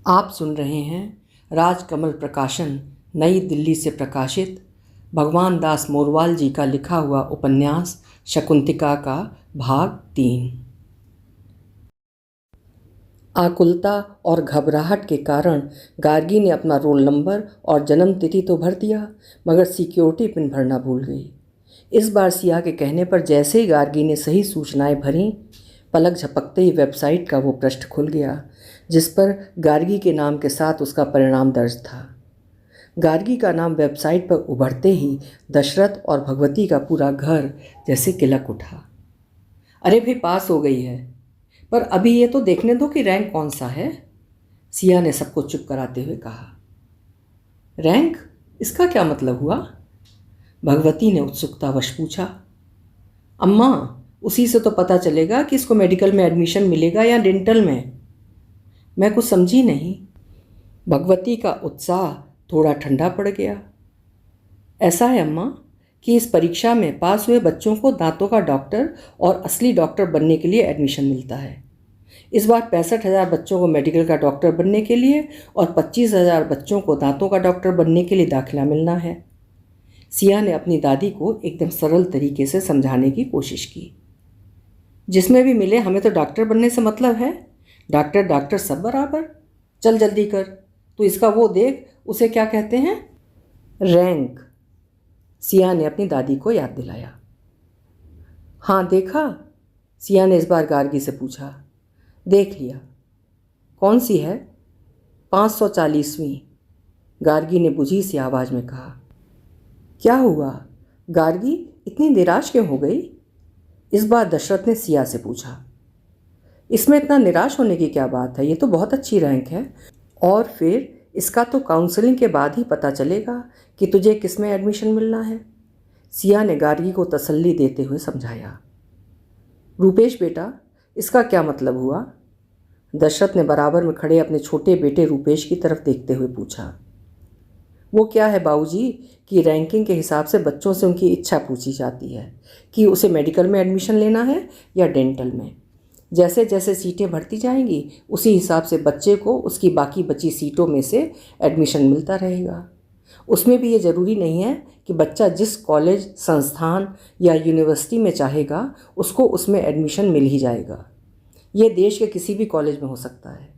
आप सुन रहे हैं राजकमल प्रकाशन नई दिल्ली से प्रकाशित भगवान दास मोरवाल जी का लिखा हुआ उपन्यास शकुंतला का भाग 3। आकुलता और घबराहट के कारण गार्गी ने अपना रोल नंबर और जन्म तिथि तो भर दिया, मगर सिक्योरिटी पिन भरना भूल गई। इस बार सिया के कहने पर जैसे ही गार्गी ने सही सूचनाएं भरीं, पलक झपकते ही वेबसाइट का वो पृष्ठ खुल गया जिस पर गार्गी के नाम के साथ उसका परिणाम दर्ज था। गार्गी का नाम वेबसाइट पर उभरते ही दशरथ और भगवती का पूरा घर जैसे किलक उठा। अरे भाई, पास हो गई है, पर अभी ये तो देखने दो कि रैंक कौन सा है, सिया ने सबको चुप कराते हुए कहा। रैंक? इसका क्या मतलब हुआ? भगवती ने उत्सुकतावश पूछा। अम्मा, उसी से तो पता चलेगा कि इसको मेडिकल में एडमिशन मिलेगा या डेंटल में। मैं कुछ समझी नहीं। भगवती का उत्साह थोड़ा ठंडा पड़ गया। ऐसा है अम्मा कि इस परीक्षा में पास हुए बच्चों को दांतों का डॉक्टर और असली डॉक्टर बनने के लिए एडमिशन मिलता है। इस बार 65,000 बच्चों को मेडिकल का डॉक्टर बनने के लिए और 25,000 बच्चों को दांतों का डॉक्टर बनने के लिए दाखिला मिलना है। सिया ने अपनी दादी को एकदम सरल तरीके से समझाने की कोशिश की। जिसमें भी मिले, हमें तो डॉक्टर बनने से मतलब है। डॉक्टर डॉक्टर सब बराबर। चल जल्दी कर, तू इसका वो देख, उसे क्या कहते हैं? रैंक, सिया ने अपनी दादी को याद दिलाया। हाँ देखा? सिया ने इस बार गार्गी से पूछा। देख लिया। कौन सी है? 540वीं, गार्गी ने बुझी सी आवाज़ में कहा। क्या हुआ गार्गी, इतनी निराश क्यों हो गई? इस बार दशरथ ने सिया से पूछा। इसमें इतना निराश होने की क्या बात है, ये तो बहुत अच्छी रैंक है। और फिर इसका तो काउंसलिंग के बाद ही पता चलेगा कि तुझे किस में एडमिशन मिलना है, सिया ने गार्गी को तसल्ली देते हुए समझाया। रूपेश बेटा, इसका क्या मतलब हुआ? दशरथ ने बराबर में खड़े अपने छोटे बेटे रूपेश की तरफ देखते हुए पूछा। वो क्या है बाबूजी कि रैंकिंग के हिसाब से बच्चों से उनकी इच्छा पूछी जाती है कि उसे मेडिकल में एडमिशन लेना है या डेंटल में। जैसे जैसे सीटें भरती जाएंगी उसी हिसाब से बच्चे को उसकी बाकी बची सीटों में से एडमिशन मिलता रहेगा। उसमें भी ये ज़रूरी नहीं है कि बच्चा जिस कॉलेज, संस्थान या यूनिवर्सिटी में चाहेगा उसको उसमें एडमिशन मिल ही जाएगा। ये देश के किसी भी कॉलेज में हो सकता है,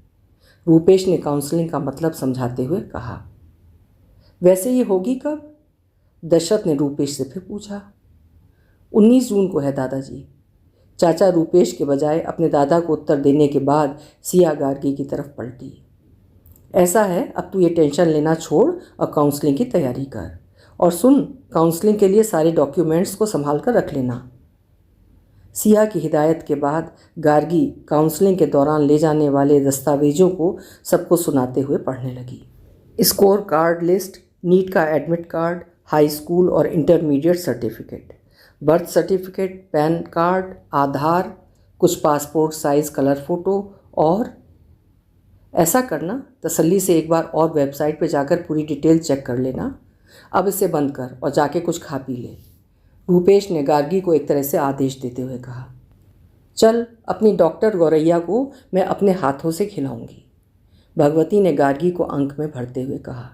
रूपेश ने काउंसलिंग का मतलब समझाते हुए कहा। वैसे ये होगी कब? दशरथ ने रूपेश से फिर पूछा। 19 जून को है दादाजी, चाचा रूपेश के बजाय अपने दादा को उत्तर देने के बाद सिया गार्गी की तरफ पलटी। ऐसा है, अब तू ये टेंशन लेना छोड़ और काउंसलिंग की तैयारी कर। और सुन, काउंसलिंग के लिए सारे डॉक्यूमेंट्स को संभाल कर रख लेना। सिया की हिदायत के बाद गार्गी काउंसलिंग के दौरान ले जाने वाले दस्तावेजों को सबको सुनाते हुए पढ़ने लगी। स्कोर कार्ड लिस्ट, नीट का एडमिट कार्ड, हाई स्कूल और intermediate certificate, birth certificate, pan card, Aadhaar, कुछ पासपोर्ट साइज़ कलर फ़ोटो। और ऐसा करना, तसल्ली से एक बार और वेबसाइट पे जाकर पूरी डिटेल चेक कर लेना। अब इसे बंद कर और जाके कुछ खा पी ले, रूपेश ने गार्गी को एक तरह से आदेश देते हुए कहा। चल, अपनी डॉक्टर गौरैया को मैं अपने हाथों से खिलाऊंगी, भगवती ने गार्गी को अंक में भरते हुए कहा।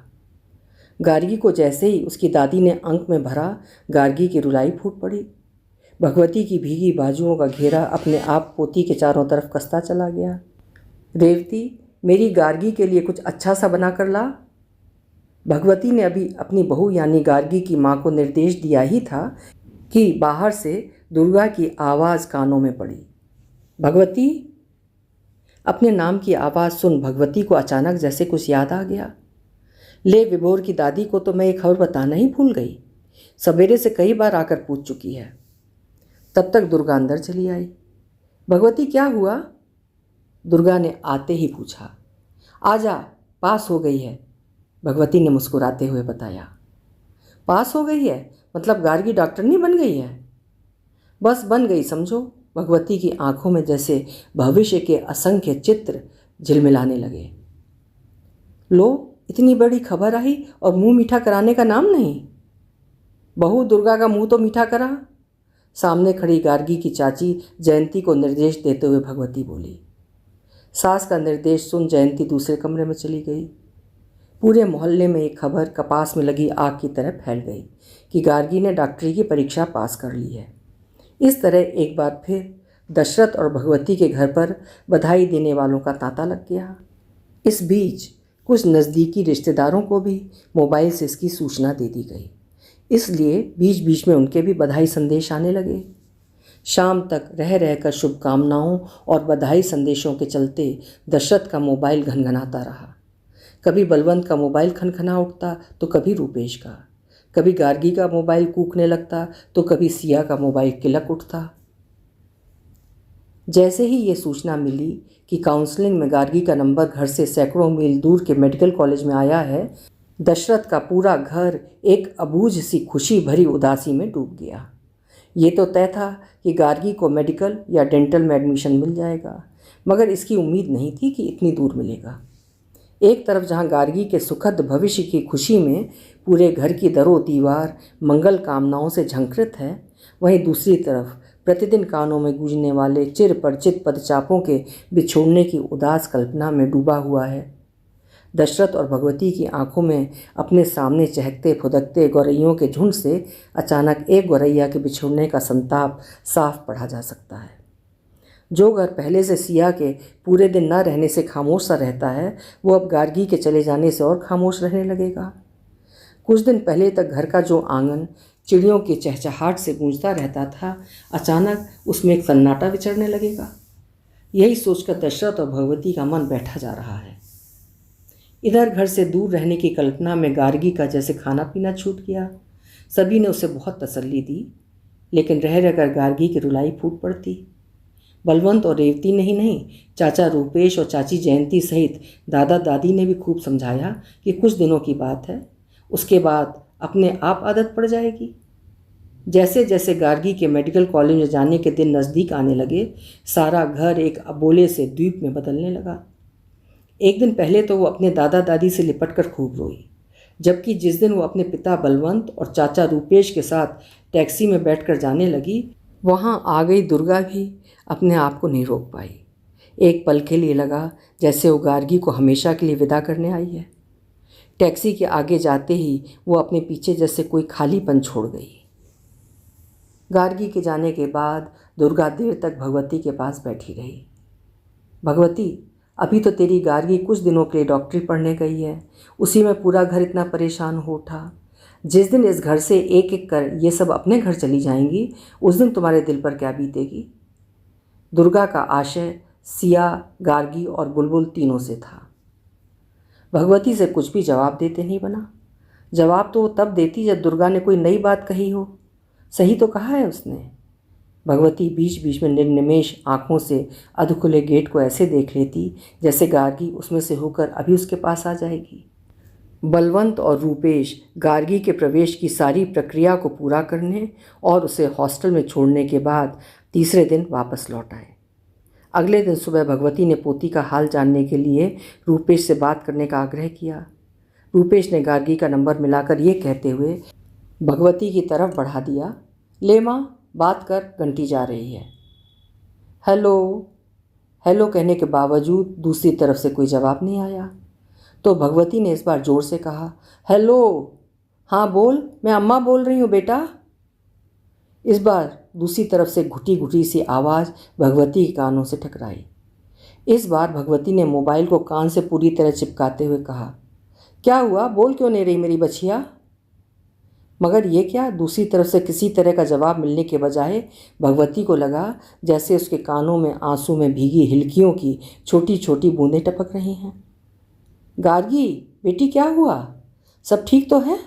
गार्गी को जैसे ही उसकी दादी ने अंक में भरा, गार्गी की रुलाई फूट पड़ी। भगवती की भीगी बाजुओं का घेरा अपने आप पोती के चारों तरफ कसता चला गया। रेवती, मेरी गार्गी के लिए कुछ अच्छा सा बना कर ला। भगवती ने अभी अपनी बहू यानी गार्गी की माँ को निर्देश दिया ही था कि बाहर से दुर्गा की आवाज़ कानों में पड़ी। भगवती! अपने नाम की आवाज़ सुन भगवती को अचानक जैसे कुछ याद आ गया। ले, विभोर की दादी को तो मैं ये खबर बताना ही भूल गई, सवेरे से कई बार आकर पूछ चुकी है। तब तक दुर्गा अंदर चली आई। भगवती, क्या हुआ? दुर्गा ने आते ही पूछा। आजा, पास हो गई है, भगवती ने मुस्कुराते हुए बताया। पास हो गई है मतलब गार्गी डॉक्टरनी बन गई है? बस बन गई समझो, भगवती की आंखों में जैसे भविष्य के असंख्य चित्र झिलमिलाने लगे। लो, इतनी बड़ी खबर आई और मुंह मीठा कराने का नाम नहीं। बहू दुर्गा का मुंह तो मीठा करा, सामने खड़ी गार्गी की चाची जयंती को निर्देश देते हुए भगवती बोली। सास का निर्देश सुन जयंती दूसरे कमरे में चली गई। पूरे मोहल्ले में एक खबर कपास में लगी आग की तरह फैल गई कि गार्गी ने डॉक्टरी की परीक्षा पास कर ली है। इस तरह एक बार फिर दशरथ और भगवती के घर पर बधाई देने वालों का तांता लग गया। इस बीच कुछ नज़दीकी रिश्तेदारों को भी मोबाइल से इसकी सूचना दे दी गई, इसलिए बीच बीच में उनके भी बधाई संदेश आने लगे। शाम तक रह रहकर शुभकामनाओं और बधाई संदेशों के चलते दशरथ का मोबाइल घनघनाता रहा। कभी बलवंत का मोबाइल खनखना उठता तो कभी रूपेश का, कभी गार्गी का मोबाइल कूकने लगता तो कभी सिया का मोबाइल किलक उठता। जैसे ही ये सूचना मिली कि काउंसलिंग में गार्गी का नंबर घर से सैकड़ों मील दूर के मेडिकल कॉलेज में आया है, दशरथ का पूरा घर एक अबूझ सी खुशी भरी उदासी में डूब गया। ये तो तय था कि गार्गी को मेडिकल या डेंटल में एडमिशन मिल जाएगा, मगर इसकी उम्मीद नहीं थी कि इतनी दूर मिलेगा। एक तरफ जहाँ गार्गी के सुखद भविष्य की खुशी में पूरे घर की दरो दीवार मंगल कामनाओं से झंकृत है, वहीं दूसरी तरफ प्रतिदिन कानों में गूंजने वाले चिर परिचित पदचापों के बिछोड़ने की उदास कल्पना में डूबा हुआ है। दशरथ और भगवती की आंखों में अपने सामने चहकते फुदकते गौरैयों के झुंड से अचानक एक गौरैया के बिछोड़ने का संताप साफ पढ़ा जा सकता है। जो घर पहले से सिया के पूरे दिन न रहने से खामोश सा रहता है, वो अब गार्गी के चले जाने से और खामोश रहने लगेगा। कुछ दिन पहले तक घर का जो आंगन चिड़ियों की चहचहाहट से गूंजता रहता था, अचानक उसमें एक सन्नाटा विचरने लगेगा। यही सोचकर दशरथ और भगवती का मन बैठा जा रहा है। इधर घर से दूर रहने की कल्पना में गार्गी का जैसे खाना पीना छूट गया। सभी ने उसे बहुत तसल्ली दी, लेकिन रह रहकर गार्गी की रुलाई फूट पड़ती। बलवंत और रेवती नहीं, चाचा रूपेश और चाची जयंती सहित दादा दादी ने भी खूब समझाया कि कुछ दिनों की बात है, उसके बाद अपने आप आदत पड़ जाएगी। जैसे जैसे गार्गी के मेडिकल कॉलेज में जाने के दिन नज़दीक आने लगे, सारा घर एक अबोले से द्वीप में बदलने लगा। एक दिन पहले तो वो अपने दादा दादी से लिपट कर खूब रोई, जबकि जिस दिन वो अपने पिता बलवंत और चाचा रूपेश के साथ टैक्सी में बैठकर जाने लगी, वहाँ आ गई दुर्गा भी अपने आप को नहीं रोक पाई। एक पल के लिए लगा जैसे वो गार्गी को हमेशा के लिए विदा करने आई है। टैक्सी के आगे जाते ही वो अपने पीछे जैसे कोई खालीपन छोड़ गई। गार्गी के जाने के बाद दुर्गा देर तक भगवती के पास बैठी रही। भगवती, अभी तो तेरी गार्गी कुछ दिनों के लिए डॉक्टरी पढ़ने गई है, उसी में पूरा घर इतना परेशान हो उठा। जिस दिन इस घर से एक एक कर ये सब अपने घर चली जाएंगी, उस दिन तुम्हारे दिल पर क्या बीतेगी। दुर्गा का आशय सिया, गार्गी और बुलबुल तीनों से था। भगवती से कुछ भी जवाब देते नहीं बना। जवाब तो वो तब देती जब दुर्गा ने कोई नई बात कही हो। सही तो कहा है उसने। भगवती बीच बीच में निर्निमेष आंखों से अधखुले गेट को ऐसे देख लेती जैसे गार्गी उसमें से होकर अभी उसके पास आ जाएगी। बलवंत और रूपेश गार्गी के प्रवेश की सारी प्रक्रिया को पूरा करने और उसे हॉस्टल में छोड़ने के बाद तीसरे दिन वापस लौट आए। अगले दिन सुबह भगवती ने पोती का हाल जानने के लिए रूपेश से बात करने का आग्रह किया। रूपेश ने गार्गी का नंबर मिलाकर ये कहते हुए भगवती की तरफ बढ़ा दिया, ले माँ, बात कर, घंटी जा रही है। हेलो हेलो कहने के बावजूद दूसरी तरफ से कोई जवाब नहीं आया। तो भगवती ने इस बार ज़ोर से कहा, हेलो, हाँ बोल, मैं अम्मा बोल रही हूँ बेटा। इस बार दूसरी तरफ से घुटी घुटी सी आवाज़ भगवती के कानों से टकराई। इस बार भगवती ने मोबाइल को कान से पूरी तरह चिपकाते हुए कहा, क्या हुआ, बोल क्यों नहीं रही मेरी बछिया। मगर ये क्या, दूसरी तरफ से किसी तरह का जवाब मिलने के बजाय भगवती को लगा जैसे उसके कानों में आंसू में भीगी हिलकियों की छोटी छोटी बूंदें टपक रही हैं। गार्गी बेटी, क्या हुआ, सब ठीक तो है।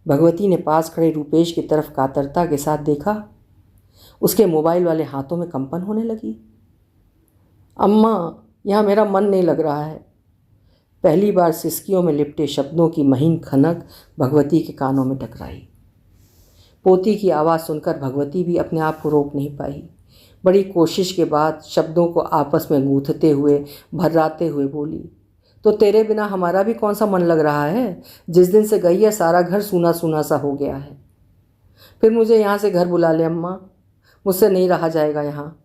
भगवती ने पास खड़े रूपेश की तरफ कातरता के साथ देखा। उसके मोबाइल वाले हाथों में कंपन होने लगी। अम्मा, यहाँ मेरा मन नहीं लग रहा है। पहली बार सिसकियों में लिपटे शब्दों की महीन खनक भगवती के कानों में टकराई। पोती की आवाज़ सुनकर भगवती भी अपने आप को रोक नहीं पाई। बड़ी कोशिश के बाद शब्दों को आपस में गूंथते हुए भर्राते हुए बोली, तो तेरे बिना हमारा भी कौन सा मन लग रहा है। जिस दिन से गई है सारा घर सूना सूना सा हो गया है। फिर मुझे यहाँ से घर बुला ले अम्मा, मुझसे नहीं रहा जाएगा यहाँ।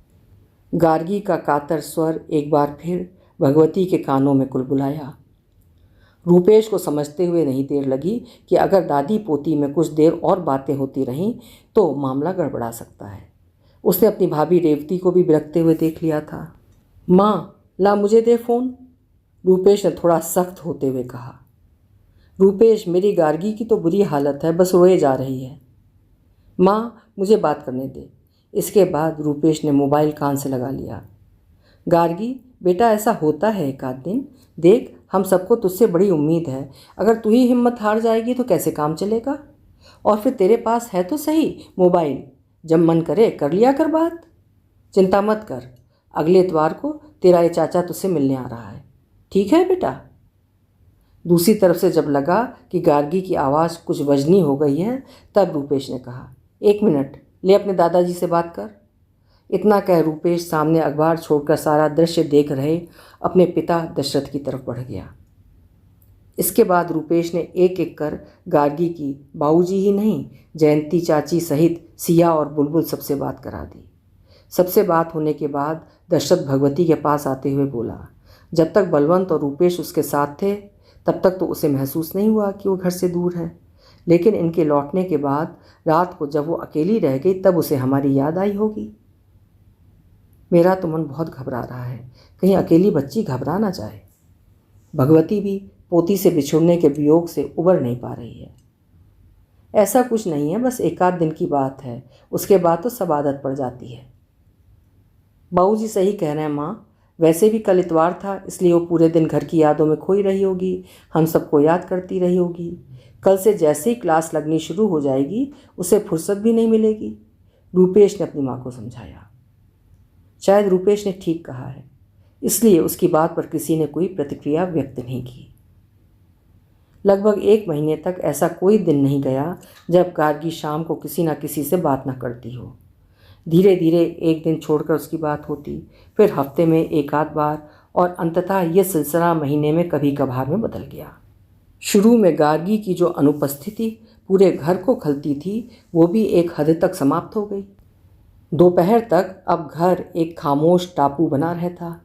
गार्गी का कातर स्वर एक बार फिर भगवती के कानों में कुलबुलाया। रूपेश को समझते हुए नहीं देर लगी कि अगर दादी पोती में कुछ देर और बातें होती रहीं तो मामला गड़बड़ा सकता है। उसने अपनी भाभी रेवती को भी बिलखते हुए देख लिया था। माँ, ला मुझे दे फ़ोन, रूपेश ने थोड़ा सख्त होते हुए कहा। रूपेश, मेरी गार्गी की तो बुरी हालत है, बस रोए जा रही है। माँ, मुझे बात करने दे। इसके बाद रूपेश ने मोबाइल कान से लगा लिया। गार्गी, बेटा ऐसा होता है एक आध दिन। देख, हम सबको तुझसे बड़ी उम्मीद है। अगर तू ही हिम्मत हार जाएगी तो कैसे काम चलेगा? और फिर तेरे पास है तो सही मोबाइल, जब मन करे कर लिया कर बात। चिंता मत कर, अगले इतवार को तेरा ये चाचा तुझसे मिलने आ रहा है। ठीक है बेटा? दूसरी तरफ से जब लगा कि गार्गी की आवाज़ कुछ वजनी हो गई है तब रूपेश ने कहा, 1 मिनट, ले अपने दादाजी से बात कर। इतना कह रूपेश सामने अखबार छोड़कर सारा दृश्य देख रहे अपने पिता दशरथ की तरफ बढ़ गया। इसके बाद रूपेश ने एक एक कर गार्गी की बाबूजी ही नहीं, जयंती चाची सहित सिया और बुलबुल सबसे बात करा दी। सबसे बात होने के बाद दशरथ भगवती के पास आते हुए बोला, जब तक बलवंत और रूपेश उसके साथ थे तब तक तो उसे महसूस नहीं हुआ कि वो घर से दूर है, लेकिन इनके लौटने के बाद रात को जब वो अकेली रह गई तब उसे हमारी याद आई होगी। मेरा तो मन बहुत घबरा रहा है, कहीं अकेली बच्ची घबरा ना जाए। भगवती भी पोती से बिछुड़ने के वियोग से उबर नहीं पा रही है। ऐसा कुछ नहीं है, बस एक आध दिन की बात है, उसके बाद तो सब आदत पड़ जाती है। बाबूजी सही कह रहे हैं माँ, वैसे भी कल इतवार था इसलिए वो पूरे दिन घर की यादों में खोई रही होगी, हम सबको याद करती रही होगी। कल से जैसे ही क्लास लगनी शुरू हो जाएगी उसे फुर्सत भी नहीं मिलेगी, रूपेश ने अपनी माँ को समझाया। शायद रूपेश ने ठीक कहा है, इसलिए उसकी बात पर किसी ने कोई प्रतिक्रिया व्यक्त नहीं की। लगभग 1 महीने तक ऐसा कोई दिन नहीं गया जब गार्गी शाम को किसी न किसी से बात न करती हो। धीरे धीरे एक दिन छोड़कर उसकी बात होती, फिर हफ्ते में एक आध बार, और अंततः यह सिलसिला महीने में कभी कभार में बदल गया। शुरू में गार्गी की जो अनुपस्थिति पूरे घर को खलती थी वो भी एक हद तक समाप्त हो गई। दोपहर तक अब घर एक खामोश टापू बना रहता।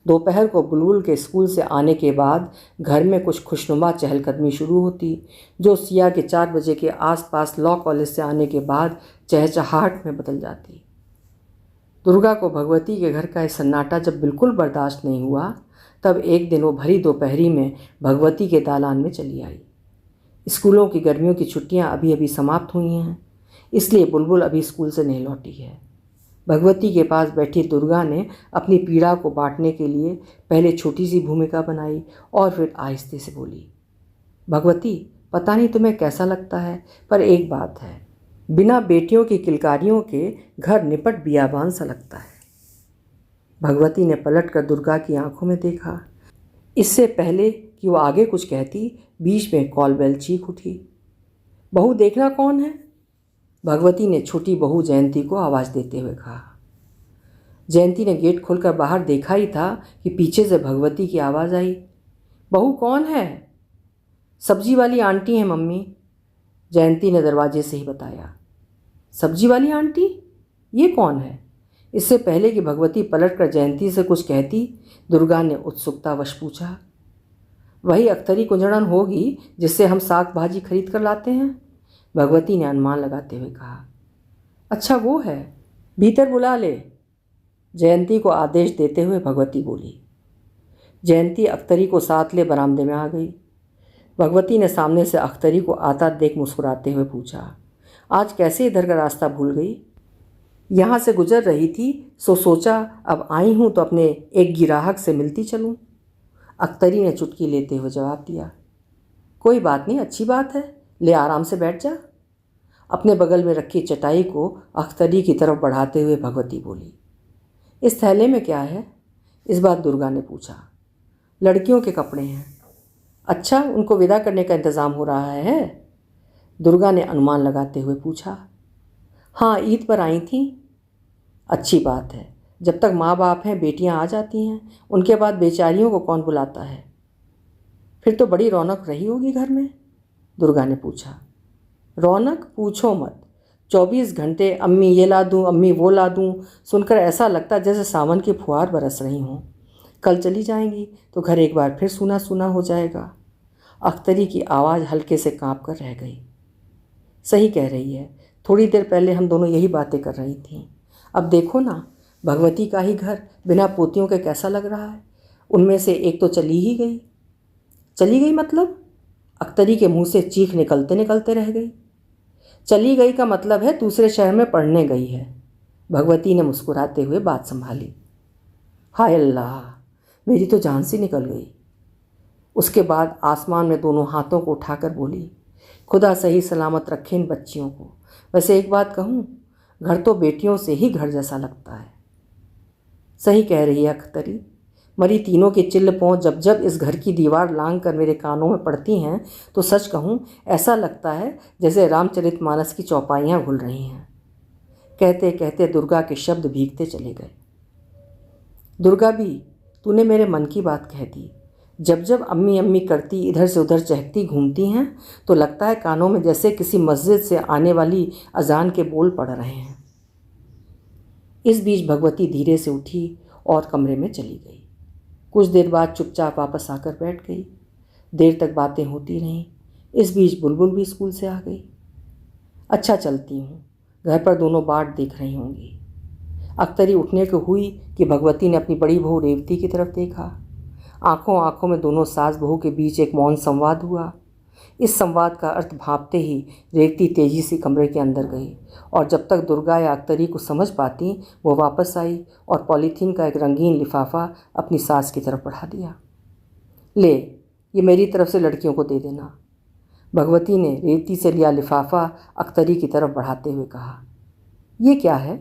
दोपहर को बुलबुल के स्कूल से आने के बाद घर में कुछ खुशनुमा चहलकदमी शुरू होती, जो सिया के 4 बजे के आसपास लॉ कॉलेज से आने के बाद चहचहाहट में बदल जाती। दुर्गा को भगवती के घर का यह सन्नाटा जब बिल्कुल बर्दाश्त नहीं हुआ तब एक दिन वो भरी दोपहरी में भगवती के दालान में चली आई। स्कूलों की गर्मियों की छुट्टियां अभी अभी समाप्त हुई हैं, इसलिए बुलबुल अभी स्कूल से नहीं लौटी है। भगवती के पास बैठी दुर्गा ने अपनी पीड़ा को बांटने के लिए पहले छोटी सी भूमिका बनाई और फिर आहिस्ते से बोली, भगवती, पता नहीं तुम्हें कैसा लगता है, पर एक बात है, बिना बेटियों की किलकारियों के घर निपट बियाबान सा लगता है। भगवती ने पलटकर दुर्गा की आंखों में देखा। इससे पहले कि वो आगे कुछ कहती, बीच में कॉल बेल चीख उठी। बहू, देखना कौन है? भगवती ने छोटी बहू जयंती को आवाज़ देते हुए कहा। जयंती ने गेट खोलकर बाहर देखा ही था कि पीछे से भगवती की आवाज़ आई, बहू कौन है? सब्जी वाली आंटी हैं मम्मी, जयंती ने दरवाजे से ही बताया। सब्जी वाली आंटी? ये कौन है? इससे पहले कि भगवती पलटकर जयंती से कुछ कहती, दुर्गा ने उत्सुकतावश पूछा, वही अख्तरी कुंजड़न होगी जिससे हम साग भाजी खरीद कर लाते हैं, भगवती ने अनुमान लगाते हुए कहा। अच्छा वो है, भीतर बुला ले, जयंती को आदेश देते हुए भगवती बोली। जयंती अख्तरी को साथ ले बरामदे में आ गई। भगवती ने सामने से अख्तरी को आता देख मुस्कुराते हुए पूछा, आज कैसे इधर का रास्ता भूल गई? यहाँ से गुजर रही थी सो सोचा अब आई हूँ तो अपने एक गिराहक से मिलती चलूँ, अख्तरी ने चुटकी लेते हुए जवाब दिया। कोई बात नहीं, अच्छी बात है, ले आराम से बैठ जा, अपने बगल में रखी चटाई को अख्तरी की तरफ बढ़ाते हुए भगवती बोली। इस थैले में क्या है? इस बार दुर्गा ने पूछा। लड़कियों के कपड़े हैं। अच्छा, उनको विदा करने का इंतज़ाम हो रहा है? दुर्गा ने अनुमान लगाते हुए पूछा। हाँ, ईद पर आई थी। अच्छी बात है, जब तक माँ बाप हैं बेटियाँ आ जाती हैं, उनके बाद बेचारियों को कौन बुलाता है? फिर तो बड़ी रौनक रही होगी घर में, दुर्गा ने पूछा। रौनक पूछो मत, 24 घंटे अम्मी ये ला दूँ, अम्मी वो ला दूँ सुनकर ऐसा लगता जैसे सावन की फुहार बरस रही हों। कल चली जाएंगी तो घर एक बार फिर सूना सूना हो जाएगा। अख्तरी की आवाज़ हल्के से काँप कर रह गई। सही कह रही है, थोड़ी देर पहले हम दोनों यही बातें कर रही थीं। अब देखो ना, भगवती का ही घर बिना पोतियों के कैसा लग रहा है। उनमें से एक तो चली ही गई। चली गई मतलब? अख्तरी के मुंह से चीख निकलते निकलते रह गई। चली गई का मतलब है दूसरे शहर में पढ़ने गई है। भगवती ने मुस्कुराते हुए बात संभाली। हाय अल्लाह, मेरी तो जान सी निकल गई। उसके बाद आसमान में दोनों हाथों को उठाकर बोली, खुदा सही सलामत रखे इन बच्चियों को। वैसे एक बात कहूँ, घर तो बेटियों से ही घर जैसा लगता है। सही कह रही है अख्तरी, मरी तीनों की चिल्ल पहुँच जब जब इस घर की दीवार लांघ कर मेरे कानों में पड़ती हैं तो सच कहूँ ऐसा लगता है जैसे रामचरितमानस की चौपाइयाँ घुल रही हैं। कहते कहते दुर्गा के शब्द भीगते चले गए। दुर्गा भी, तूने मेरे मन की बात कह दी। जब जब अम्मी अम्मी करती इधर से उधर चहकती घूमती हैं तो लगता है कानों में जैसे किसी मस्जिद से आने वाली अजान के बोल पड़ रहे हैं। इस बीच भगवती धीरे से उठी और कमरे में चली गई। कुछ देर बाद चुपचाप वापस आकर बैठ गई। देर तक बातें होती रहीं। इस बीच बुलबुल भी स्कूल से आ गई। अच्छा चलती हूँ, घर पर दोनों बाट देख रही होंगी। अख्तरी उठने को हुई कि भगवती ने अपनी बड़ी बहू रेवती की तरफ देखा। आंखों आंखों में दोनों सास बहू के बीच एक मौन संवाद हुआ। इस संवाद का अर्थ भांपते ही रेवती तेजी से कमरे के अंदर गई और जब तक दुर्गा या अख्तरी को समझ पाती वो वापस आई और पॉलीथीन का एक रंगीन लिफाफा अपनी सास की तरफ बढ़ा दिया। ले, ये मेरी तरफ से लड़कियों को दे देना। भगवती ने रेवती से लिया लिफाफा अख्तरी की तरफ बढ़ाते हुए कहा। ये क्या है?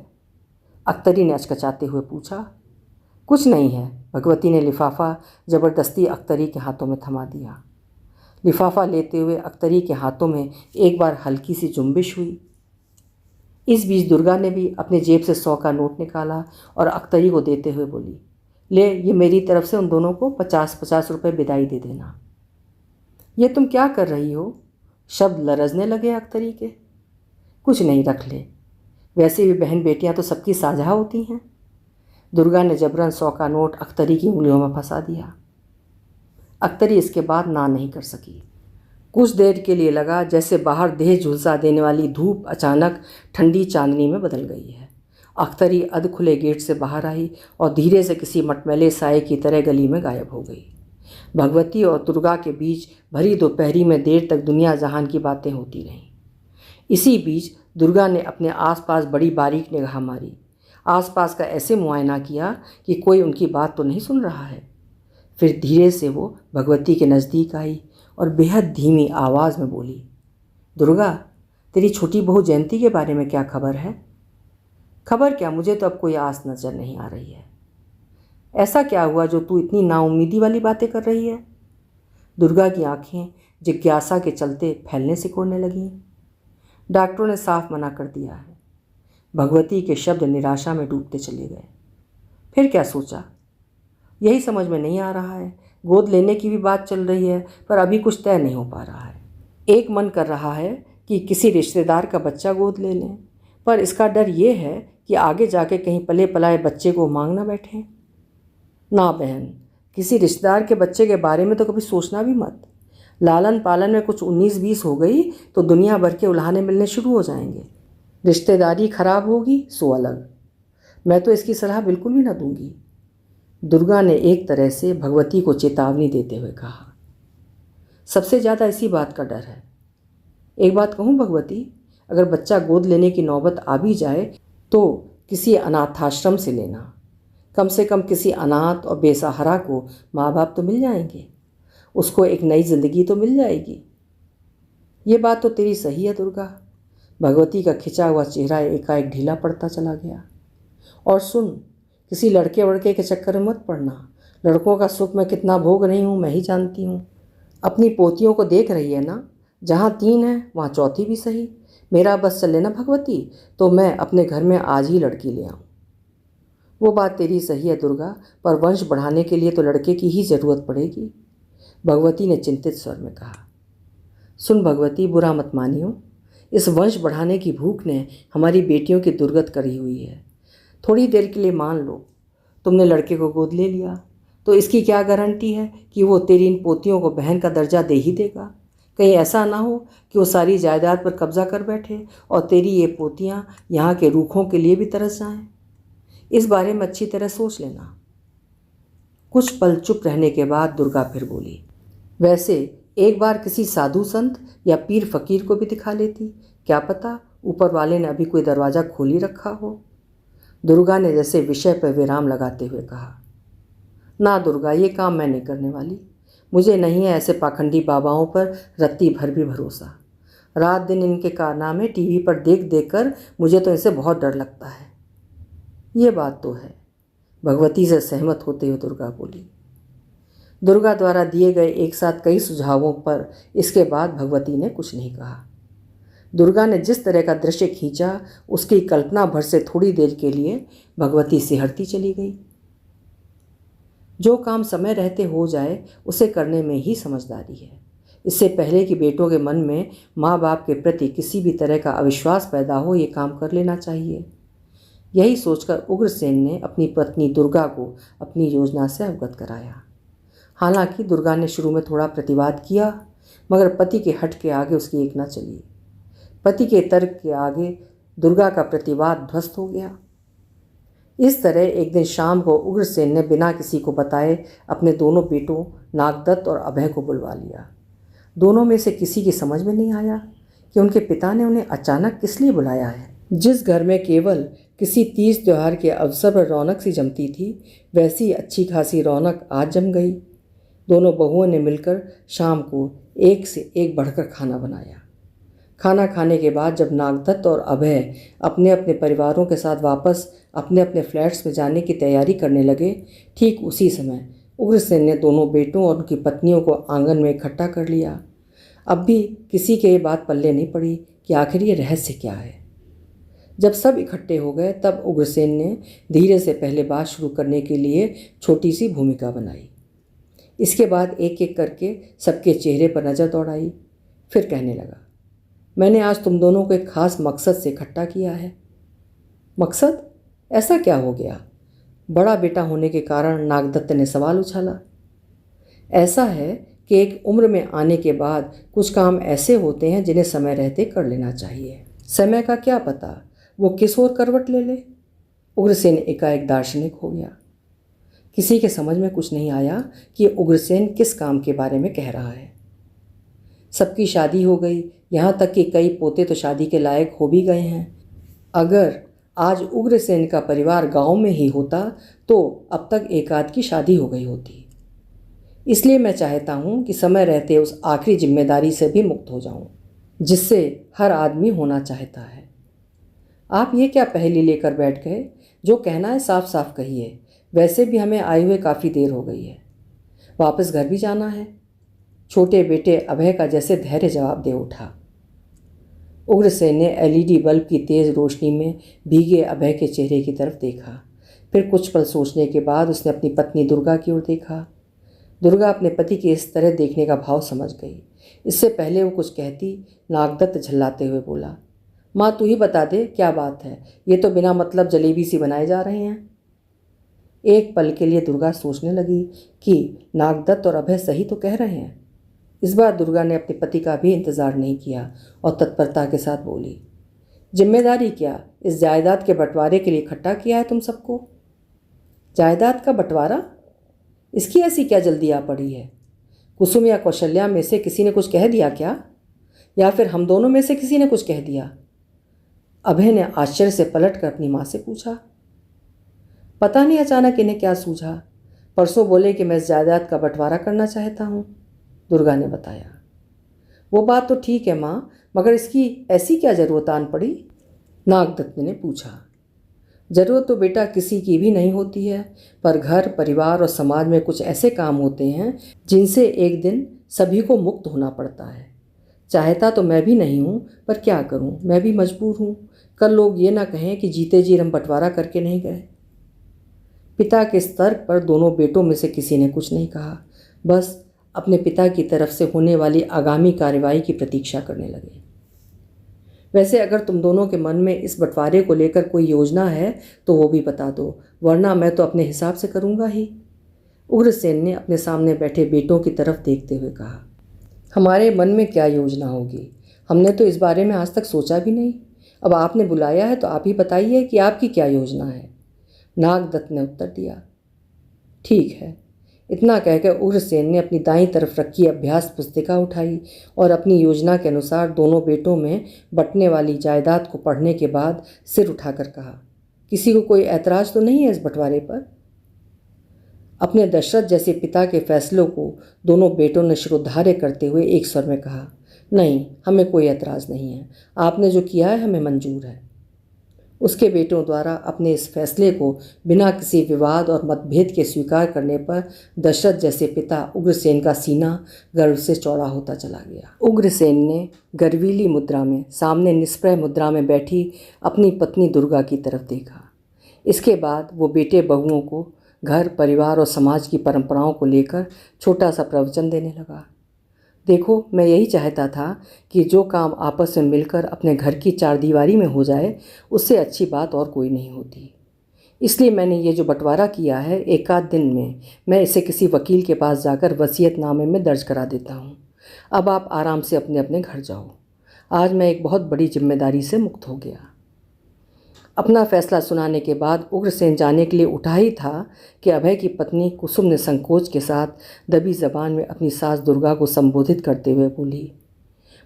अख्तरी ने अचकचाते हुए पूछा। कुछ नहीं है। भगवती ने लिफाफा ज़बरदस्ती अख्तरी के हाथों में थमा दिया। लिफाफा लेते हुए अख्तरी के हाथों में एक बार हल्की सी जुम्बिश हुई। इस बीच दुर्गा ने भी अपने जेब से 100 का नोट निकाला और अख्तरी को देते हुए बोली, ले, ये मेरी तरफ से उन दोनों को 50-50 रुपये विदाई दे देना। ये तुम क्या कर रही हो? शब्द लरजने लगे अख्तरी के। कुछ नहीं, रख ले। वैसे भी बहन बेटियां तो सबकी साझा होती हैं। दुर्गा ने जबरन 100 का नोट अख्तरी की उंगलियों में फंसा दिया। अख्तरी इसके बाद ना नहीं कर सकी। कुछ देर के लिए लगा जैसे बाहर देह झुलसा देने वाली धूप अचानक ठंडी चांदनी में बदल गई है। अख्तरी अध खुले गेट से बाहर आई और धीरे से किसी मटमैले साए की तरह गली में गायब हो गई। भगवती और दुर्गा के बीच भरी दोपहरी में देर तक दुनिया जहान की बातें होती रहीं। इसी बीच दुर्गा ने अपने आसपास बड़ी बारीक निगाह मारी। आसपास का ऐसे मुआयना किया कि कोई उनकी बात तो नहीं सुन रहा है। फिर धीरे से वो भगवती के नज़दीक आई और बेहद धीमी आवाज़ में बोली, दुर्गा, तेरी छोटी बहू जयंती के बारे में क्या खबर है? खबर क्या, मुझे तो अब कोई आस नज़र नहीं आ रही है। ऐसा क्या हुआ जो तू इतनी नाउम्मीदी वाली बातें कर रही है? दुर्गा की आंखें जिज्ञासा के चलते फैलने सिकुड़ने लगीं। डॉक्टरों ने साफ मना कर दिया है। भगवती के शब्द निराशा में डूबते चले गए। फिर क्या सोचा? यही समझ में नहीं आ रहा है। गोद लेने की भी बात चल रही है पर अभी कुछ तय नहीं हो पा रहा है। एक मन कर रहा है कि किसी रिश्तेदार का बच्चा गोद ले लें, पर इसका डर ये है कि आगे जाके कहीं पले पलाए बच्चे को मांग ना बैठें। ना बहन, किसी रिश्तेदार के बच्चे के बारे में तो कभी सोचना भी मत। लालन पालन में कुछ 19-20 हो गई तो दुनिया भर के उल्हाने मिलने शुरू हो जाएंगे। रिश्तेदारी खराब होगी सो अलग। मैं तो इसकी सलाह बिल्कुल भी ना दूंगी। दुर्गा ने एक तरह से भगवती को चेतावनी देते हुए कहा। सबसे ज़्यादा इसी बात का डर है। एक बात कहूँ भगवती, अगर बच्चा गोद लेने की नौबत आ भी जाए तो किसी अनाथाश्रम से लेना। कम से कम किसी अनाथ और बेसहारा को माँ बाप तो मिल जाएंगे, उसको एक नई ज़िंदगी तो मिल जाएगी। ये बात तो तेरी सही है दुर्गा। भगवती का खिंचा हुआ चेहरा एकाएक ढीला पड़ता चला गया। और सुन, किसी लड़के वड़के के चक्कर में मत पड़ना। लड़कों का सुख मैं कितना भोग रही हूँ मैं ही जानती हूँ। अपनी पोतियों को देख रही है ना, जहाँ 3 है वहाँ चौथी भी सही। मेरा बस चले ना भगवती, तो मैं अपने घर में आज ही लड़की ले आऊँ। वो बात तेरी सही है दुर्गा, पर वंश बढ़ाने के लिए तो लड़के की ही ज़रूरत पड़ेगी। भगवती ने चिंतित स्वर में कहा। सुन भगवती, बुरा मत मानियो, इस वंश बढ़ाने की भूख ने हमारी बेटियों की दुर्गत करी हुई है। थोड़ी देर के लिए मान लो तुमने लड़के को गोद ले लिया, तो इसकी क्या गारंटी है कि वो तेरी इन पोतियों को बहन का दर्जा दे ही देगा? कहीं ऐसा ना हो कि वो सारी जायदाद पर कब्जा कर बैठे और तेरी ये पोतियाँ यहाँ के रूखों के लिए भी तरस जाएं। इस बारे में अच्छी तरह सोच लेना। कुछ पल चुप रहने के बाद दुर्गा फिर बोली, वैसे एक बार किसी साधु संत या पीर फकीर को भी दिखा लेती, क्या पता ऊपर वाले ने अभी कोई दरवाज़ा खोल ही रखा हो। दुर्गा ने जैसे विषय पर विराम लगाते हुए कहा, ना दुर्गा, ये काम मैं नहीं करने वाली। मुझे नहीं है ऐसे पाखंडी बाबाओं पर रत्ती भर भी भरोसा। रात दिन इनके कारनामे टीवी पर देख देख कर मुझे तो इनसे बहुत डर लगता है। ये बात तो है, भगवती से सहमत होते हुए दुर्गा बोली। दुर्गा द्वारा दिए गए एक साथ कई सुझावों पर इसके बाद भगवती ने कुछ नहीं कहा। दुर्गा ने जिस तरह का दृश्य खींचा, उसकी कल्पना भर से थोड़ी देर के लिए भगवती सिहरती चली गई। जो काम समय रहते हो जाए उसे करने में ही समझदारी है। इससे पहले कि बेटों के मन में माँ बाप के प्रति किसी भी तरह का अविश्वास पैदा हो, ये काम कर लेना चाहिए। यही सोचकर उग्रसेन ने अपनी पत्नी दुर्गा को अपनी योजना से अवगत कराया। हालांकि दुर्गा ने शुरू में थोड़ा प्रतिवाद किया, मगर पति के हठ के आगे उसकी एक न चली। पति के तर्क के आगे दुर्गा का प्रतिवाद ध्वस्त हो गया। इस तरह एक दिन शाम को उग्रसेन ने बिना किसी को बताए अपने दोनों बेटों नागदत्त और अभय को बुलवा लिया। दोनों में से किसी की समझ में नहीं आया कि उनके पिता ने उन्हें अचानक किस लिए बुलाया है। जिस घर में केवल किसी तीज त्यौहार के अवसर पर रौनक सी जमती थी, वैसी अच्छी खासी रौनक आज जम गई। दोनों बहुओं ने मिलकर शाम को एक से एक बढ़कर खाना बनाया। खाना खाने के बाद जब नागदत्त और अभय अपने अपने परिवारों के साथ वापस अपने अपने फ्लैट्स में जाने की तैयारी करने लगे, ठीक उसी समय उग्रसेन ने दोनों बेटों और उनकी पत्नियों को आंगन में इकट्ठा कर लिया। अब भी किसी के ये बात पल्ले नहीं पड़ी कि आखिर ये रहस्य क्या है। जब सब इकट्ठे हो गए तब उग्रसेन ने धीरे से पहले बात शुरू करने के लिए छोटी सी भूमिका बनाई। इसके बाद एक एक करके सबके चेहरे पर नज़र दौड़ाई। फिर कहने लगा, मैंने आज तुम दोनों को एक खास मकसद से इकट्ठा किया है। मकसद? ऐसा क्या हो गया? बड़ा बेटा होने के कारण नागदत्त ने सवाल उछाला। ऐसा है कि एक उम्र में आने के बाद कुछ काम ऐसे होते हैं जिन्हें समय रहते कर लेना चाहिए। समय का क्या पता वो किस ओर करवट ले ले। उग्रसेन एकाएक दार्शनिक हो गया। किसी के समझ में कुछ नहीं आया कि उग्रसेन किस काम के बारे में कह रहा है। सबकी शादी हो गई, यहाँ तक कि कई पोते तो शादी के लायक हो भी गए हैं। अगर आज उग्रसेन का परिवार गांव में ही होता तो अब तक एक आध की शादी हो गई होती। इसलिए मैं चाहता हूँ कि समय रहते उस आखिरी जिम्मेदारी से भी मुक्त हो जाऊँ जिससे हर आदमी होना चाहता है। आप ये क्या पहेली लेकर बैठ गए? जो कहना है साफ साफ कहिए। वैसे भी हमें आए हुए काफ़ी देर हो गई है, वापस घर भी जाना है। छोटे बेटे अभय का जैसे धैर्य जवाब दे उठा। उग्रसेन ने एलईडी बल्ब की तेज़ रोशनी में भीगे अभय के चेहरे की तरफ देखा। फिर कुछ पल सोचने के बाद उसने अपनी पत्नी दुर्गा की ओर देखा। दुर्गा अपने पति के इस तरह देखने का भाव समझ गई। इससे पहले वो कुछ कहती, नागदत्त झल्लाते हुए बोला, माँ तू ही बता दे क्या बात है, ये तो बिना मतलब जलेबी सी बनाए जा रहे हैं। एक पल के लिए दुर्गा सोचने लगी कि नागदत्त और अभय सही तो कह रहे हैं। इस बार दुर्गा ने अपने पति का भी इंतज़ार नहीं किया और तत्परता के साथ बोली, जिम्मेदारी क्या? इस जायदाद के बंटवारे के लिए इकट्ठा किया है तुम सबको। जायदाद का बंटवारा? इसकी ऐसी क्या जल्दी आ पड़ी है? कुसुम या कौशल्या में से किसी ने कुछ कह दिया क्या? या फिर हम दोनों में से किसी ने कुछ कह दिया? अभय ने आश्चर्य से पलट कर अपनी माँ से पूछा। पता नहीं अचानक इन्हें क्या सूझा। परसों बोले कि मैं इस जायदाद का बंटवारा करना चाहता हूँ, दुर्गा ने बताया। वो बात तो ठीक है माँ, मगर इसकी ऐसी क्या ज़रूरत आन पड़ी? नागदत्त ने पूछा। ज़रूरत तो बेटा किसी की भी नहीं होती है, पर घर परिवार और समाज में कुछ ऐसे काम होते हैं जिनसे एक दिन सभी को मुक्त होना पड़ता है। चाहता तो मैं भी नहीं हूँ, पर क्या करूँ, मैं भी मजबूर हूँ। कल लोग ये ना कहें कि जीते जी हम बंटवारा करके नहीं गए। पिता के स्तर पर दोनों बेटों में से किसी ने कुछ नहीं कहा, बस अपने पिता की तरफ से होने वाली आगामी कार्रवाई की प्रतीक्षा करने लगे। वैसे अगर तुम दोनों के मन में इस बंटवारे को लेकर कोई योजना है तो वो भी बता दो, वरना मैं तो अपने हिसाब से करूँगा ही। उग्रसेन ने अपने सामने बैठे बेटों की तरफ देखते हुए कहा। हमारे मन में क्या योजना होगी, हमने तो इस बारे में आज तक सोचा भी नहीं। अब आपने बुलाया है तो आप ही बताइए कि आपकी क्या योजना है। नागदत्त ने उत्तर दिया। ठीक है। इतना कहकर उग्रसेन ने अपनी दाईं तरफ रखी अभ्यास पुस्तिका उठाई और अपनी योजना के अनुसार दोनों बेटों में बंटने वाली जायदाद को पढ़ने के बाद सिर उठाकर कहा, किसी को कोई ऐतराज़ तो नहीं है इस बंटवारे पर? अपने दशरथ जैसे पिता के फैसलों को दोनों बेटों ने शिरोधार्य करते हुए एक स्वर में कहा, नहीं, हमें कोई ऐतराज़ नहीं है। आपने जो किया है हमें मंजूर है। उसके बेटों द्वारा अपने इस फैसले को बिना किसी विवाद और मतभेद के स्वीकार करने पर दशरथ जैसे पिता उग्रसेन का सीना गर्व से चौड़ा होता चला गया। उग्रसेन ने गर्वीली मुद्रा में सामने निष्प्रय मुद्रा में बैठी अपनी पत्नी दुर्गा की तरफ देखा। इसके बाद वो बेटे बहुओं को घर, परिवार और समाज की परंपराओं को लेकर छोटा सा प्रवचन देने लगा। देखो, मैं यही चाहता था कि जो काम आपस में मिलकर अपने घर की चारदीवारी में हो जाए, उससे अच्छी बात और कोई नहीं होती। इसलिए मैंने ये जो बंटवारा किया है, एक आध दिन में मैं इसे किसी वकील के पास जाकर वसीयतनामे में दर्ज करा देता हूँ। अब आप आराम से अपने अपने घर जाओ। आज मैं एक बहुत बड़ी जिम्मेदारी से मुक्त हो गया। अपना फैसला सुनाने के बाद उग्रसेन जाने के लिए उठा ही था कि अभय की पत्नी कुसुम ने संकोच के साथ दबी जबान में अपनी सास दुर्गा को संबोधित करते हुए बोली,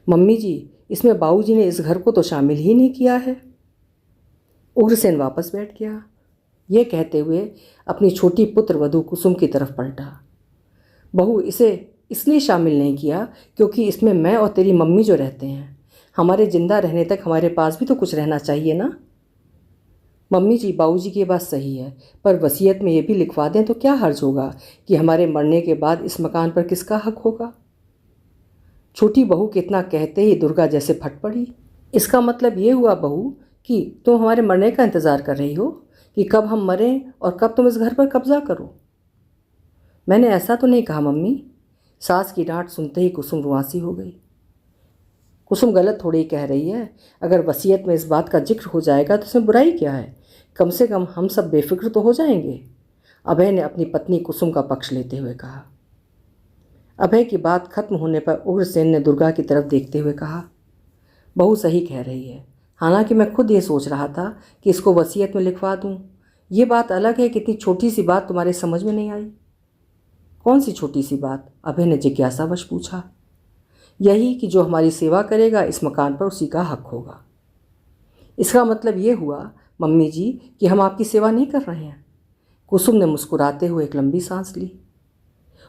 मम्मी जी, इसमें बाबूजी ने इस घर को तो शामिल ही नहीं किया है। उग्रसेन वापस बैठ गया। ये कहते हुए अपनी छोटी पुत्र वधू कुसुम की तरफ पलटा। बहू, इसे इसलिए शामिल नहीं किया क्योंकि इसमें मैं और तेरी मम्मी जो रहते हैं, हमारे जिंदा रहने तक हमारे पास भी तो कुछ रहना चाहिए ना। मम्मी जी, बाबूजी की बात सही है, पर वसीयत में ये भी लिखवा दें तो क्या हर्ज होगा कि हमारे मरने के बाद इस मकान पर किसका हक होगा। छोटी बहू के इतना कहते ही दुर्गा जैसे फट पड़ी। इसका मतलब ये हुआ बहू कि तुम हमारे मरने का इंतज़ार कर रही हो कि कब हम मरें और कब तुम इस घर पर कब्जा करो। मैंने ऐसा तो नहीं कहा मम्मी। सास की डांट सुनते ही कुसुम रुआंसी हो गई। कुसुम गलत थोड़ी कह रही है। अगर वसीयत में इस बात का जिक्र हो जाएगा तो इसमें बुराई क्या है? कम से कम हम सब बेफिक्र तो हो जाएंगे। अभय ने अपनी पत्नी कुसुम का पक्ष लेते हुए कहा। अभय की बात खत्म होने पर उग्रसेन ने दुर्गा की तरफ देखते हुए कहा, बहू सही कह रही है। हालांकि मैं खुद ये सोच रहा था कि इसको वसीयत में लिखवा दूं। ये बात अलग है कि इतनी छोटी सी बात तुम्हारे समझ में नहीं आई। कौन सी छोटी सी बात? अभय ने जिज्ञासावश पूछा। यही कि जो हमारी सेवा करेगा इस मकान पर उसी का हक होगा। इसका मतलब ये हुआ मम्मी जी कि हम आपकी सेवा नहीं कर रहे हैं। कुसुम ने मुस्कुराते हुए एक लंबी सांस ली।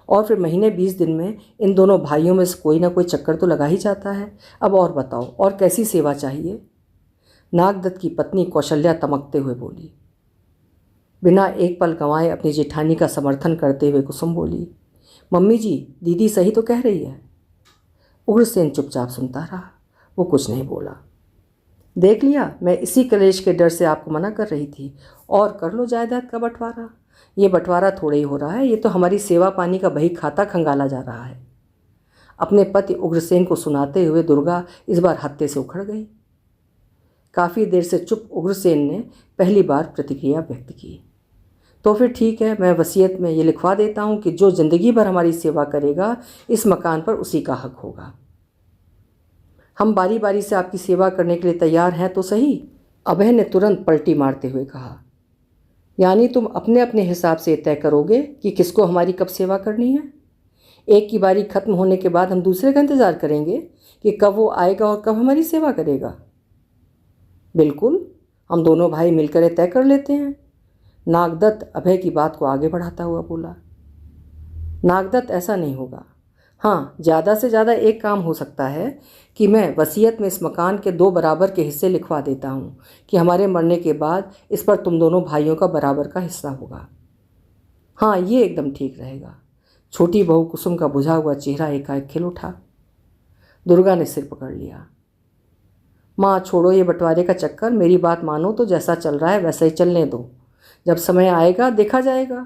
और फिर महीने 20 दिन में इन दोनों भाइयों में से कोई ना कोई चक्कर तो लगा ही जाता है। अब और बताओ, और कैसी सेवा चाहिए? नागदत्त की पत्नी कौशल्या तमकते हुए बोली। बिना एक पल गंवाए अपनी जेठानी का समर्थन करते हुए कुसुम बोली, मम्मी जी, दीदी सही तो कह रही है। उग्रसेन चुपचाप सुनता रहा। वो कुछ नहीं बोला। देख लिया, मैं इसी कलेश के डर से आपको मना कर रही थी। और कर लो जायदाद का बंटवारा। ये बंटवारा थोड़े ही हो रहा है, ये तो हमारी सेवा पानी का बही खाता खंगाला जा रहा है। अपने पति उग्रसेन को सुनाते हुए दुर्गा इस बार हत्थे से उखड़ गई। काफ़ी देर से चुप उग्रसेन ने पहली बार प्रतिक्रिया व्यक्त की। तो फिर ठीक है, मैं वसीयत में ये लिखवा देता हूँ कि जो ज़िंदगी भर हमारी सेवा करेगा इस मकान पर उसी का हक होगा। हम बारी बारी से आपकी सेवा करने के लिए तैयार हैं तो सही। अभय ने तुरंत पलटी मारते हुए कहा, यानी तुम अपने अपने हिसाब से तय करोगे कि किसको हमारी कब सेवा करनी है? एक की बारी खत्म होने के बाद हम दूसरे का इंतज़ार करेंगे कि कब वो आएगा और कब हमारी सेवा करेगा? बिल्कुल, हम दोनों भाई मिलकर ये तय कर लेते हैं। नागदत्त अभय की बात को आगे बढ़ाता हुआ बोला। नागदत्त, ऐसा नहीं होगा। हाँ, ज़्यादा से ज़्यादा एक काम हो सकता है कि मैं वसीयत में इस मकान के 2 बराबर के हिस्से लिखवा देता हूँ कि हमारे मरने के बाद इस पर तुम दोनों भाइयों का बराबर का हिस्सा होगा। हाँ, ये एकदम ठीक रहेगा। छोटी बहू कुसुम का बुझा हुआ चेहरा एकाएक खिल उठा। दुर्गा ने सिर पकड़ लिया। माँ, छोड़ो ये बंटवारे का चक्कर। मेरी बात मानो तो जैसा चल रहा है वैसा ही चलने दो। जब समय आएगा देखा जाएगा।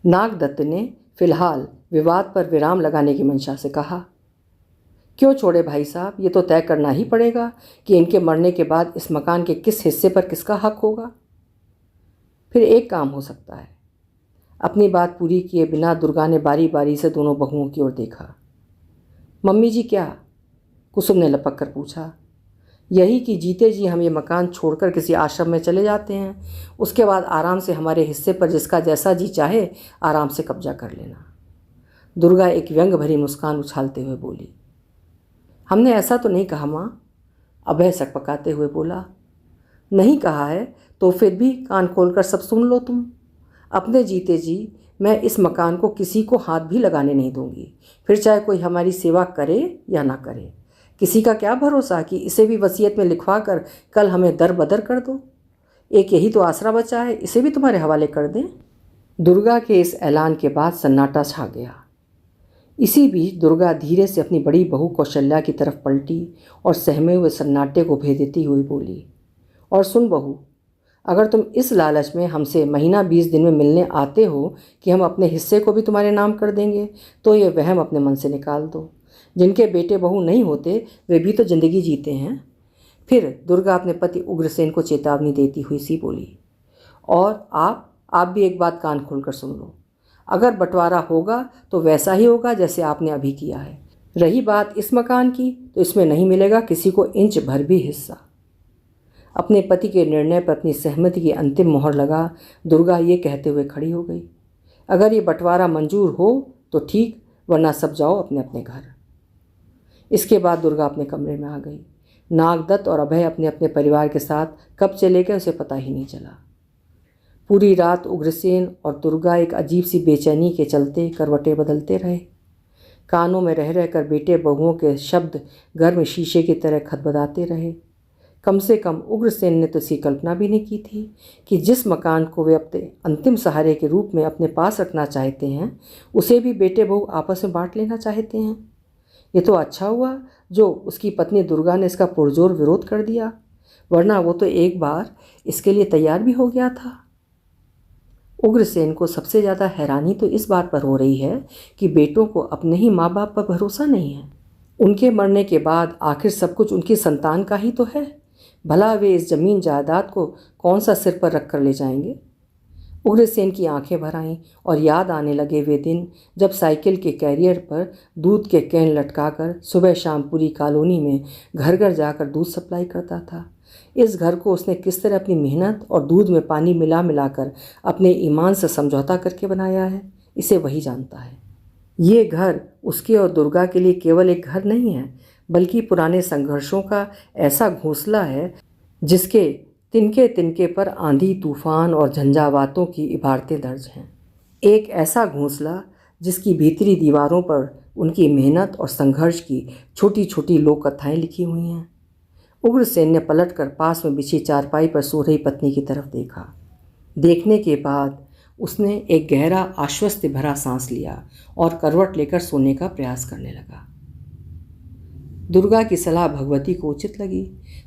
नागदत्त ने फिलहाल विवाद पर विराम लगाने की मंशा से कहा। क्यों छोड़े भाई साहब, ये तो तय करना ही पड़ेगा कि इनके मरने के बाद इस मकान के किस हिस्से पर किसका हक होगा। फिर एक काम हो सकता है। अपनी बात पूरी किए बिना दुर्गा ने बारी बारी से दोनों बहुओं की ओर देखा। मम्मी जी क्या? कुसुम ने लपक कर पूछा। यही कि जीते जी हम ये मकान छोड़कर किसी आश्रम में चले जाते हैं, उसके बाद आराम से हमारे हिस्से पर जिसका जैसा जी चाहे आराम से कब्जा कर लेना। दुर्गा एक व्यंग भरी मुस्कान उछालते हुए बोली। हमने ऐसा तो नहीं कहा माँ, अभय सकपकाते हुए बोला। नहीं कहा है तो फिर भी कान खोलकर सब सुन लो तुम। अपने जीते जी मैं इस मकान को किसी को हाथ भी लगाने नहीं दूंगी, फिर चाहे कोई हमारी सेवा करे या ना करे। किसी का क्या भरोसा कि इसे भी वसीयत में लिखवा कर कल हमें दर बदर कर दो। एक यही तो आसरा बचा है, इसे भी तुम्हारे हवाले कर दें। दुर्गा के इस ऐलान के बाद सन्नाटा छा गया। इसी बीच दुर्गा धीरे से अपनी बड़ी बहू कौशल्या की तरफ पलटी और सहमे हुए सन्नाटे को भेदती हुई बोली, और सुन बहू, अगर तुम इस लालच में हमसे महीना 20 दिन में मिलने आते हो कि हम अपने हिस्से को भी तुम्हारे नाम कर देंगे, तो ये वहम अपने मन से निकाल दो। जिनके बेटे बहू नहीं होते वे भी तो जिंदगी जीते हैं। फिर दुर्गा अपने पति उग्रसेन को चेतावनी देती हुई सी बोली, और आप भी एक बात कान खोलकर सुन लो। अगर बंटवारा होगा तो वैसा ही होगा जैसे आपने अभी किया है। रही बात इस मकान की, तो इसमें नहीं मिलेगा किसी को इंच भर भी हिस्सा। अपने पति के निर्णय पर अपनी सहमति की अंतिम मोहर लगा दुर्गा ये कहते हुए खड़ी हो गई, अगर ये बंटवारा मंजूर हो तो ठीक, वरना सब जाओ अपने अपने घर। इसके बाद दुर्गा अपने कमरे में आ गई। नागदत्त और अभय अपने अपने परिवार के साथ कब चले गए उसे पता ही नहीं चला। पूरी रात उग्रसेन और दुर्गा एक अजीब सी बेचैनी के चलते करवटें बदलते रहे। कानों में रह रहकर बेटे बहुओं के शब्द घर में शीशे की तरह खदबदाते रहे। कम से कम उग्रसेन ने तो इसकी कल्पना भी नहीं की थी कि जिस मकान को वे अपने अंतिम सहारे के रूप में अपने पास रखना चाहते हैं, उसे भी बेटे बहू आपस में बांट लेना चाहते हैं। ये तो अच्छा हुआ जो उसकी पत्नी दुर्गा ने इसका पुरजोर विरोध कर दिया, वरना वो तो एक बार इसके लिए तैयार भी हो गया था। उग्रसेन को सबसे ज़्यादा हैरानी तो इस बात पर हो रही है कि बेटों को अपने ही माँ बाप पर भरोसा नहीं है। उनके मरने के बाद आखिर सब कुछ उनकी संतान का ही तो है। भला वे इस जमीन जायदाद को कौन सा सिर पर रख कर ले जाएंगे। उग्रसेन की आंखें भर आईं और याद आने लगे वे दिन जब साइकिल के कैरियर पर दूध के कैन लटकाकर सुबह शाम पूरी कॉलोनी में घर घर जाकर दूध सप्लाई करता था। इस घर को उसने किस तरह अपनी मेहनत और दूध में पानी मिला मिलाकर अपने ईमान से समझौता करके बनाया है, इसे वही जानता है। ये घर उसके और दुर्गा के लिए केवल एक घर नहीं है, बल्कि पुराने संघर्षों का ऐसा घोंसला है जिसके तिनके तिनके पर आंधी तूफान और झंझावातों की इबारतें दर्ज हैं। एक ऐसा घोंसला जिसकी भीतरी दीवारों पर उनकी मेहनत और संघर्ष की छोटी छोटी लोक कथाएँ लिखी हुई हैं। उग्रसेन ने पलटकर पास में बिछी चारपाई पर सो रही पत्नी की तरफ देखा। देखने के बाद उसने एक गहरा आश्वस्त भरा सांस लिया और करवट लेकर सोने का प्रयास करने लगा। दुर्गा की सलाह भगवती को उचित लगी।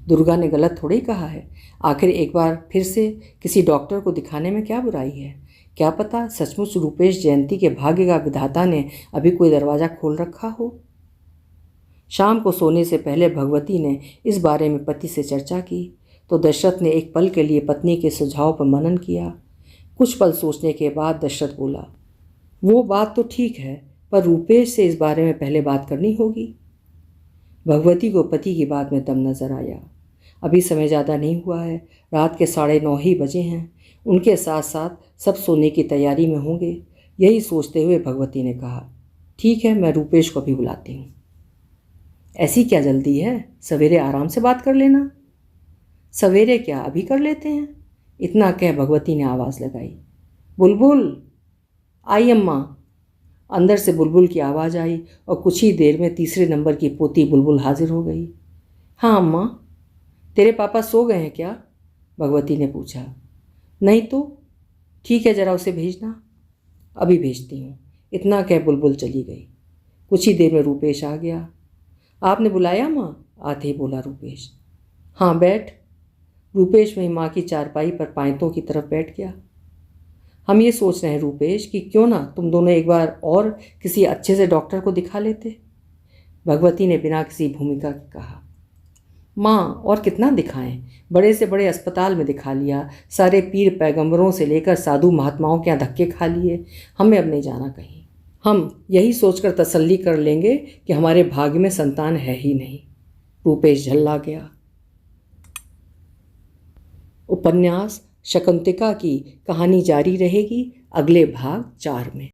दुर्गा ने गलत थोड़े ही कहा है। आखिर एक बार फिर से किसी डॉक्टर को दिखाने में क्या बुराई है। क्या पता सचमुच रूपेश जयंती के भाग्य का विधाता ने अभी कोई दरवाज़ा खोल रखा हो। शाम को सोने से पहले भगवती ने इस बारे में पति से चर्चा की तो दशरथ ने एक पल के लिए पत्नी के सुझाव पर मनन किया। कुछ पल सोचने के बाद दशरथ बोला, वो बात तो ठीक है, पर रूपेश से इस बारे में पहले बात करनी होगी। भगवती को पति की बात में दम नजर आया। अभी समय ज़्यादा नहीं हुआ है, रात के 9:30 ही बजे हैं। उनके साथ साथ सब सोने की तैयारी में होंगे। यही सोचते हुए भगवती ने कहा, ठीक है, मैं रूपेश को भी बुलाती हूँ। ऐसी क्या जल्दी है, सवेरे आराम से बात कर लेना। सवेरे क्या, अभी कर लेते हैं। इतना कह भगवती ने आवाज़ लगाई, बुलबुल। आई अम्मा। अंदर से बुलबुल की आवाज़ आई और कुछ ही देर में तीसरे नंबर की पोती बुलबुल हाजिर हो गई। हाँ अम्मा। तेरे पापा सो गए हैं क्या? भगवती ने पूछा। नहीं तो। ठीक है, ज़रा उसे भेजना। अभी भेजती हूँ। इतना कह बुलबुल चली गई। कुछ ही देर में रूपेश आ गया। आपने बुलाया माँ? आते ही बोला रूपेश। हाँ बैठ। रूपेश वहीं माँ की चारपाई पर पायतों की तरफ बैठ गया। हम ये सोच रहे हैं रूपेश कि क्यों ना तुम दोनों एक बार और किसी अच्छे से डॉक्टर को दिखा लेते। भगवती ने बिना किसी भूमिका के कहा। माँ, और कितना दिखाएं? बड़े से बड़े अस्पताल में दिखा लिया, सारे पीर पैगंबरों से लेकर साधु महात्माओं के यहाँ धक्के खा लिए, हमें अब नहीं जाना कहीं। हम यही सोचकर तसल्ली कर लेंगे कि हमारे भाग्य में संतान है ही नहीं। रूपेश झल्ला गया। उपन्यास शकुंतला की कहानी जारी रहेगी अगले भाग 4 में।